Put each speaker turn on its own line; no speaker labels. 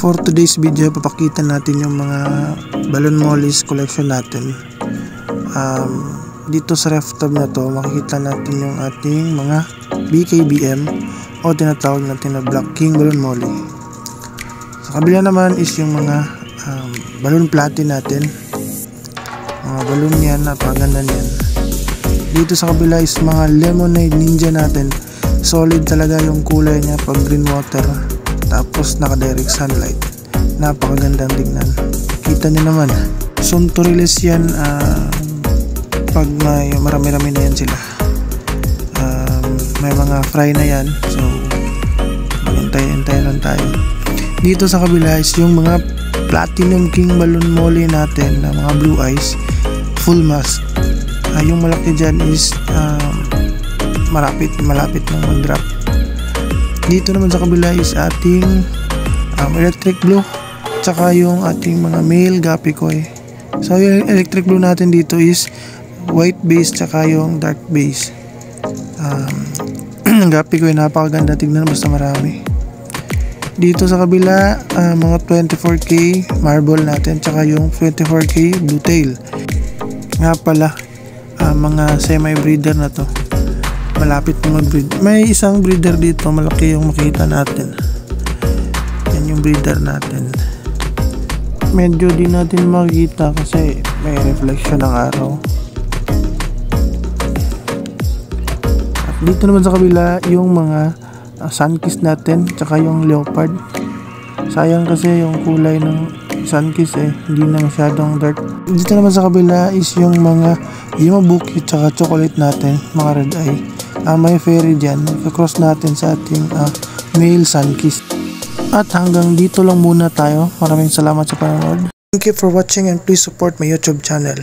For today's video, papakita natin yung mga balloon mollies collection natin. Dito sa ref tab na to, makikita natin yung ating mga BKBM o tinatawag natin na Black King Balloon Molly. Sa kabila naman is yung mga balloon platin natin. Mga balloon yan, napakaganda yan. Dito sa kabila is mga Lemonade Ninja natin. Solid talaga yung kulay niya pag green water. Tapos naka-direct sunlight. Napakagandang tignan. Kita nyo naman. Soon to release yan pag may marami-rami na yan sila. May mga fry na yan. So, magantay-antay lang tayo. Dito sa kabila is yung mga Platinum King Balloon Molly natin na mga blue eyes. Full mask. Yung malaki dyan is malapit ng mag-drop. Dito naman sa kabila is ating electric blue tsaka yung ating mga male Guppy Koi. So yung electric blue natin dito is white base tsaka yung dark base. Guppy Koi napakaganda tignan basta marami. Dito sa kabila mga 24K marble natin tsaka yung 24K blue tail. Nga pala mga semi breeder na to. Malapit na mag-breed. May isang breeder dito, malaki yung makita natin. Yan yung breeder natin. Medyo di natin makikita kasi may reflection ng araw. At dito naman sa kabila yung mga Sunkiss natin, tsaka yung leopard. Sayang kasi yung kulay ng Sunkiss hindi na masyadong dark. Dito naman sa kabila is yung mga Yimabuki tsaka chocolate natin, mga red eye. May fairy dyan, cross natin sa ating male Sunkiss. At hanggang dito lang muna tayo. Maraming salamat sa panonood. Thank you for watching and please support my YouTube channel.